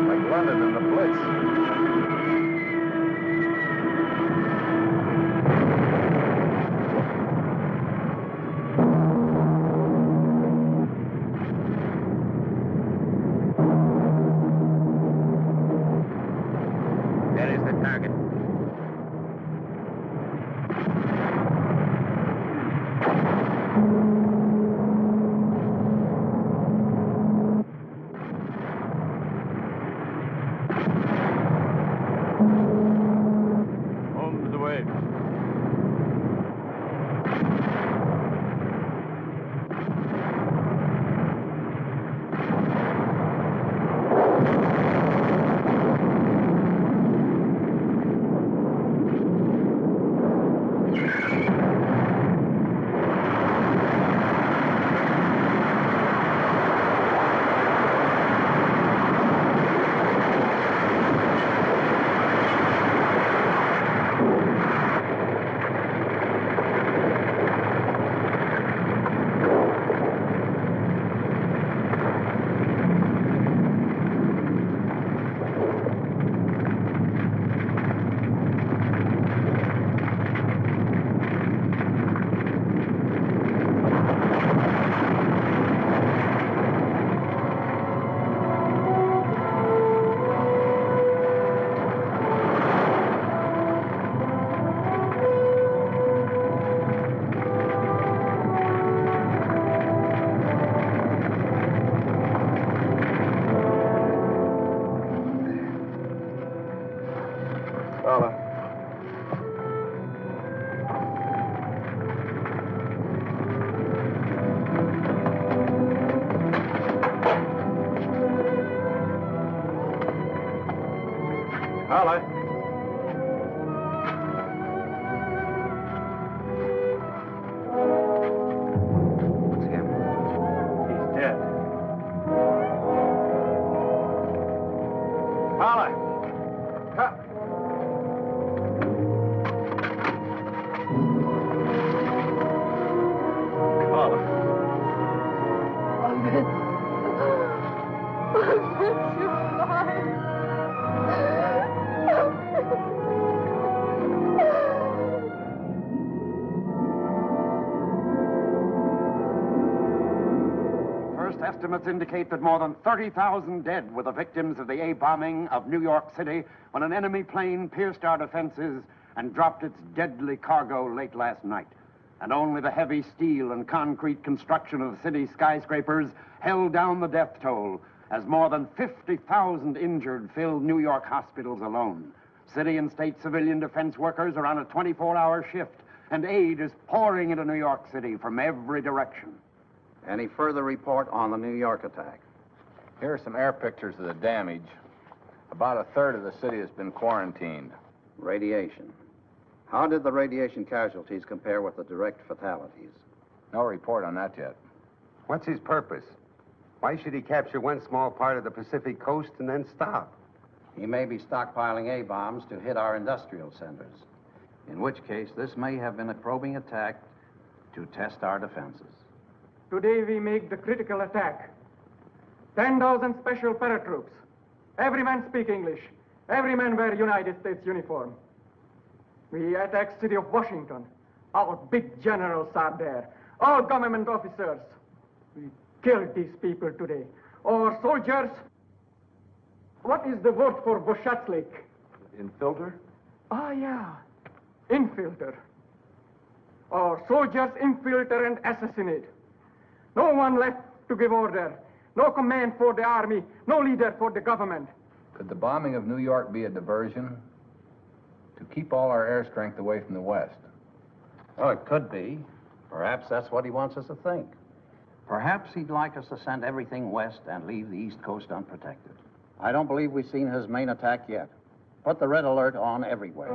Like London in the Blitz. There is the target. Home's away. Holly. It's him. He's dead. Holly. First estimates indicate that more than 30,000 dead were the victims of the A bombing of New York City when an enemy plane pierced our defenses and dropped its deadly cargo late last night. And only the heavy steel and concrete construction of the city's skyscrapers held down the death toll, as more than 50,000 injured filled New York hospitals alone. City and state civilian defense workers are on a 24-hour shift, and aid is pouring into New York City from every direction. Any further report on the New York attack? Here are some air pictures of the damage. About a third of the city has been quarantined. Radiation. How did the radiation casualties compare with the direct fatalities? No report on that yet. What's his purpose? Why should he capture one small part of the Pacific coast and then stop? He may be stockpiling A-bombs to hit our industrial centers, in which case this may have been a probing attack to test our defenses. Today we make the critical attack. 10,000 special paratroops. Every man speak English. Every man wear United States uniform. We attack city of Washington. Our big generals are there. All government officers. We killed these people today. Our soldiers. What is the word for Boshatslik? Infilter? Ah, yeah. Infilter. Our soldiers infiltrate and assassinate. No one left to give order. No command for the army. No leader for the government. Could the bombing of New York be a diversion to keep all our air strength away from the West? Oh, it could be. Perhaps that's what he wants us to think. Perhaps he'd like us to send everything west and leave the East Coast unprotected. I don't believe we've seen his main attack yet. Put the red alert on everywhere.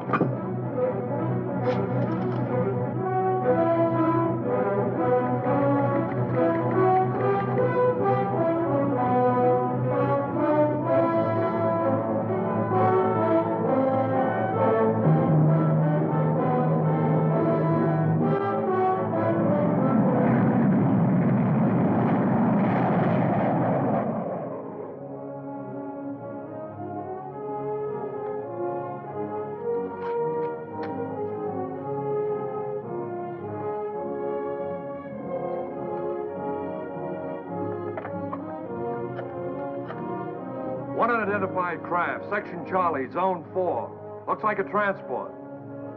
One unidentified craft, Section Charlie, Zone 4. Looks like a transport.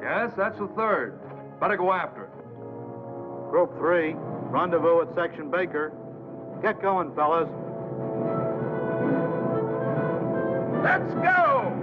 Yes, that's the third. Better go after it. Group 3, rendezvous at Section Baker. Get going, fellas. Let's go!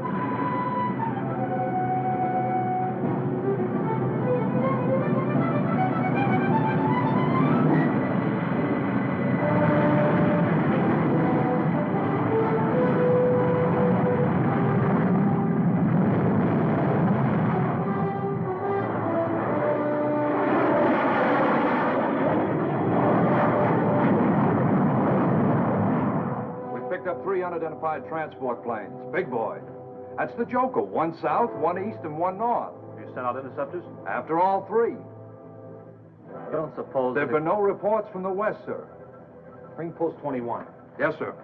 Unidentified transport planes. Big boy. That's the Joker. One south, one east, and one north. You sent out interceptors? After all three. You don't suppose... There have been no reports from the west, sir. Bring post 21. Yes, sir.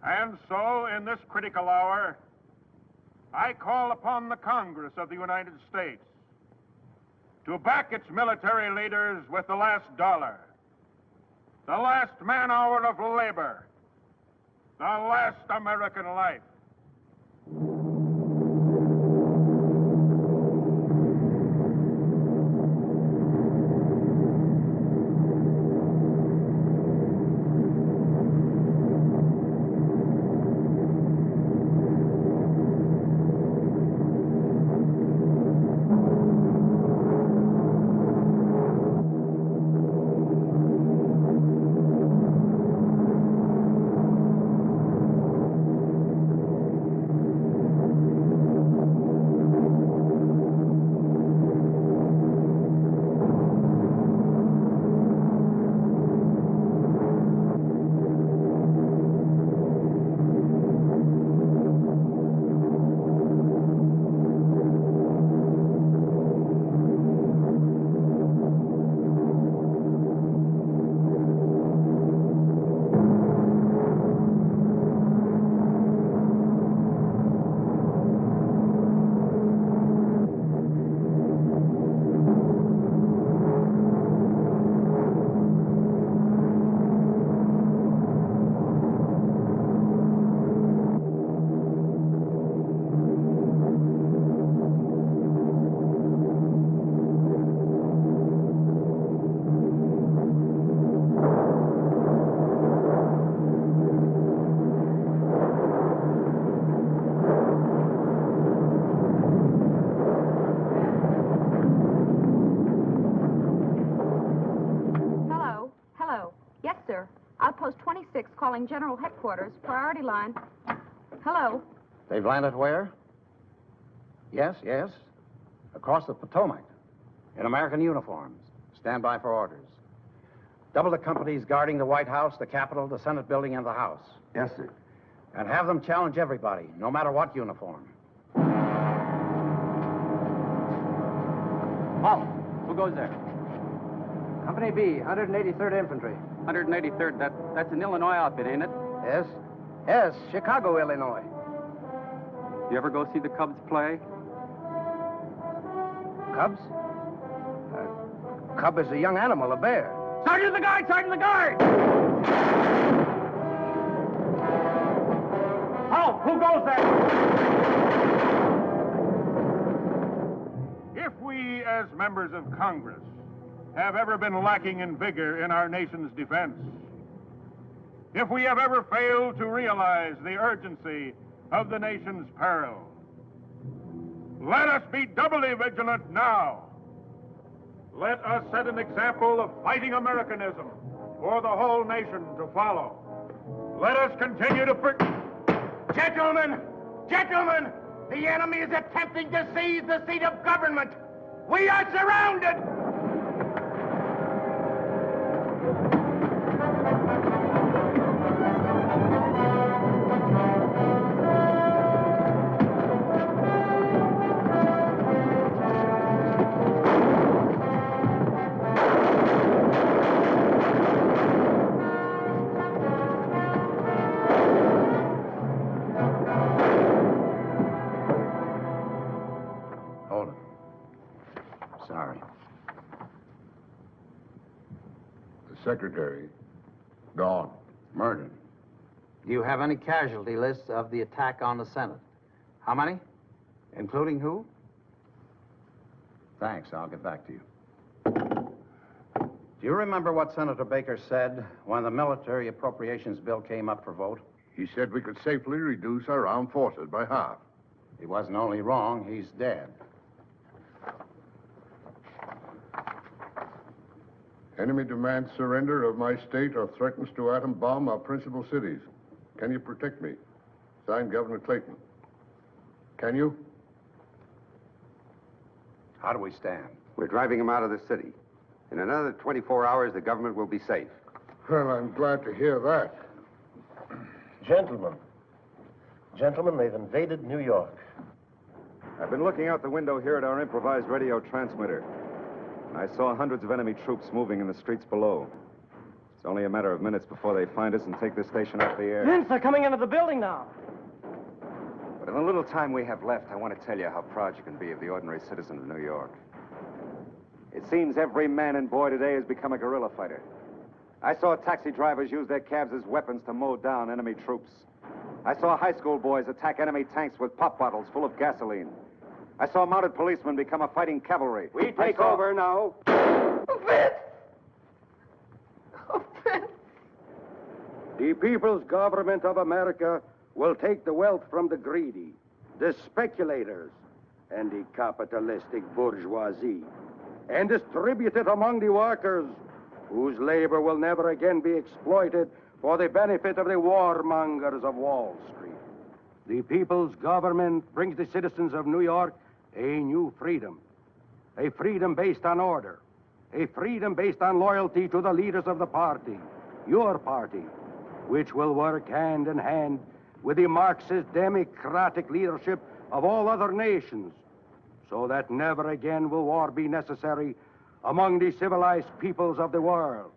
And so, in this critical hour, I call upon the Congress of the United States to back its military leaders with the last dollar, the last man-hour of labor, the last American life. Outpost 26 calling General Headquarters, priority line. Hello. They've landed where? Yes, yes. Across the Potomac. In American uniforms. Stand by for orders. Double the companies guarding the White House, the Capitol, the Senate building, and the House. Yes, sir. And have them challenge everybody, no matter what uniform. Halt. Who goes there? Company B, 183rd Infantry. 183rd, that's an Illinois outfit, ain't it? Yes. Yes, Chicago, Illinois. You ever go see the Cubs play? Cubs? Cub is a young animal, a bear. Sergeant the guard! Sergeant the guard! Halt! Who goes there? we, as members of Congress, have ever been lacking in vigor in our nation's defense, if we have ever failed to realize the urgency of the nation's peril, let us be doubly vigilant now. Let us set an example of fighting Americanism for the whole nation to follow. Let us continue to... Gentlemen! Gentlemen! The enemy is attempting to seize the seat of government! We are surrounded! Secretary, gone. Murdered. Do you have any casualty lists of the attack on the Senate? How many? Including who? Thanks. I'll get back to you. Do you remember what Senator Baker said when the military appropriations bill came up for vote? He said we could safely reduce our armed forces by half. He wasn't only wrong, he's dead. Enemy demands surrender of my state or threatens to atom bomb our principal cities. Can you protect me? Signed, Governor Clayton. Can you? How do we stand? We're driving him out of the city. In another 24 hours, the government will be safe. Well, I'm glad to hear that. Gentlemen, they've invaded New York. I've been looking out the window here at our improvised radio transmitter. I saw hundreds of enemy troops moving in the streets below. It's only a matter of minutes before they find us and take this station off the air. Vince, they're coming into the building now. But in the little time we have left, I want to tell you how proud you can be of the ordinary citizen of New York. It seems every man and boy today has become a guerrilla fighter. I saw taxi drivers use their cabs as weapons to mow down enemy troops. I saw high school boys attack enemy tanks with pop bottles full of gasoline. I saw mounted policemen become a fighting cavalry. We take over now. Vince! Oh, Vince! The people's government of America will take the wealth from the greedy, the speculators, and the capitalistic bourgeoisie, and distribute it among the workers, whose labor will never again be exploited for the benefit of the warmongers of Wall Street. The people's government brings the citizens of New York a new freedom. A freedom based on order. A freedom based on loyalty to the leaders of the party, your party, which will work hand in hand with the Marxist democratic leadership of all other nations, so that never again will war be necessary among the civilized peoples of the world.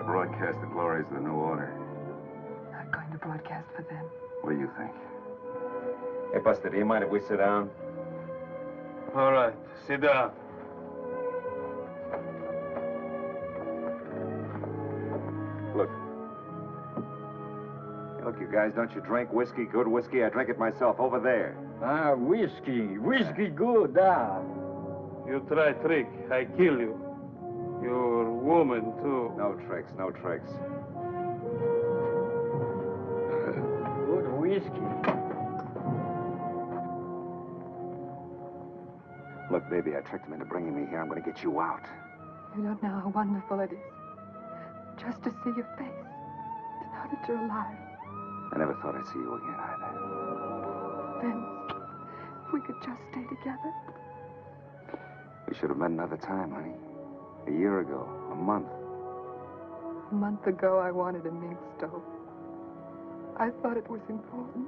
Broadcast the glories of the new order. Not going to broadcast for them. What do you think? Hey, Buster, do you mind if we sit down? All right, sit down. Look. Hey, look, you guys, don't you drink whiskey, good whiskey? I drink it myself, over there. Ah, whiskey. Whiskey good, ah. You try trick, I kill you. Your woman, too. No tricks, no tricks. Good whiskey. Look, baby, I tricked him into bringing me here. I'm going to get you out. You don't know how wonderful it is. Just to see your face. To know that you're alive. I never thought I'd see you again, either. Vince, if we could just stay together. We should have met another time, honey. A year ago, a month. A month ago, I wanted a mink stove. I thought it was important.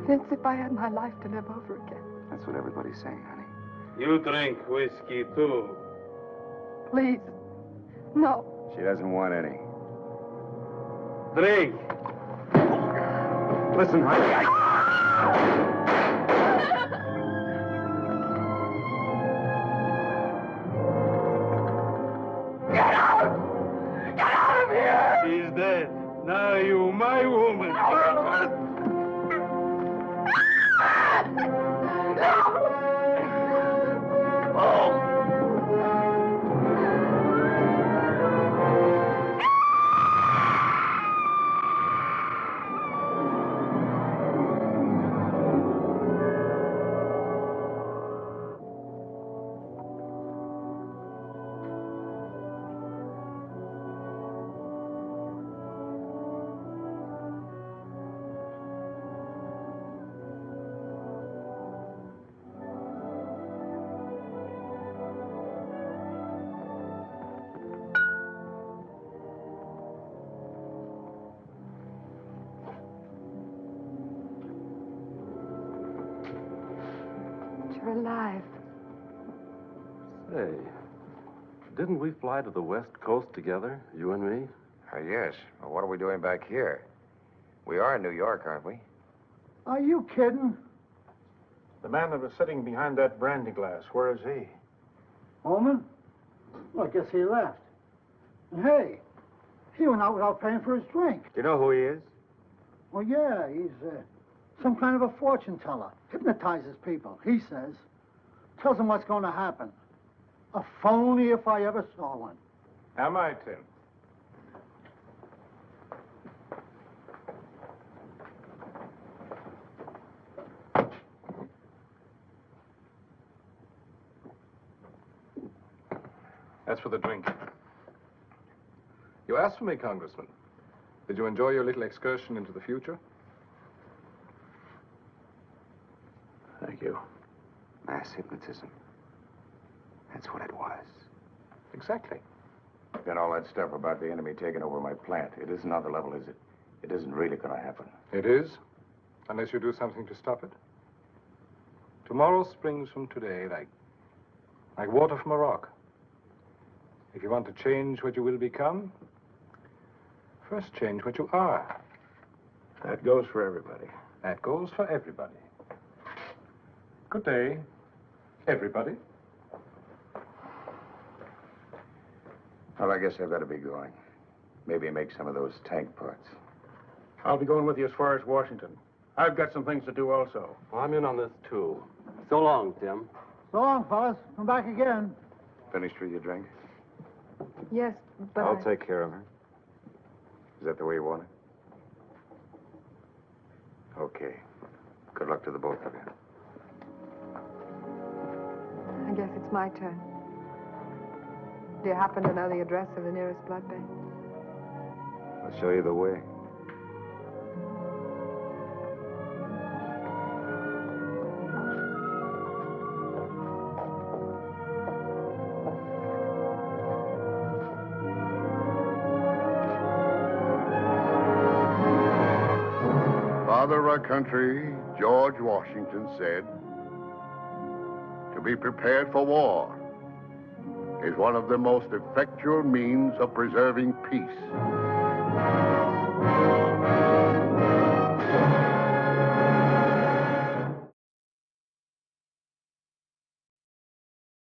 Vince, if I had my life to live over again. That's what everybody's saying, honey. You drink whiskey, too. Please. No. She doesn't want any. Drink. Listen, honey. Get out! Get out of here! He's dead. Now you, my woman. You're alive. Say, didn't we fly to the West Coast together, you and me? Yes. Well, what are we doing back here? We are in New York, aren't we? Are you kidding? The man that was sitting behind that brandy glass, where is he? Holman? Well, I guess he left. And hey, he went out without paying for his drink. Do you know who he is? Well, yeah, he's some kind of a fortune teller. Hypnotizes people, he says. Tells them what's going to happen. A phony if I ever saw one. Am I, Tim? That's for the drink. You asked for me, Congressman. Did you enjoy your little excursion into the future? Thank you. Mass hypnotism. That's what it was. Exactly. Then all that stuff about the enemy taking over my plant, it isn't on the level, is it? It isn't really going to happen. It is, unless you do something to stop it. Tomorrow springs from today like water from a rock. If you want to change what you will become, first change what you are. That goes for everybody. That goes for everybody. Good day, everybody. Well, I guess I better be going. Maybe make some of those tank parts. I'll be going with you as far as Washington. I've got some things to do also. I'm in on this, too. So long, Tim. So long, fellas. Come back again. Finished with your drink? Yes, but I'll take care of her. Is that the way you want it? Okay. Good luck to the both of you. I guess it's my turn. Do you happen to know the address of the nearest blood bank? I'll show you the way. Father of our country, George Washington, said, "To be prepared for war is one of the most effectual means of preserving peace."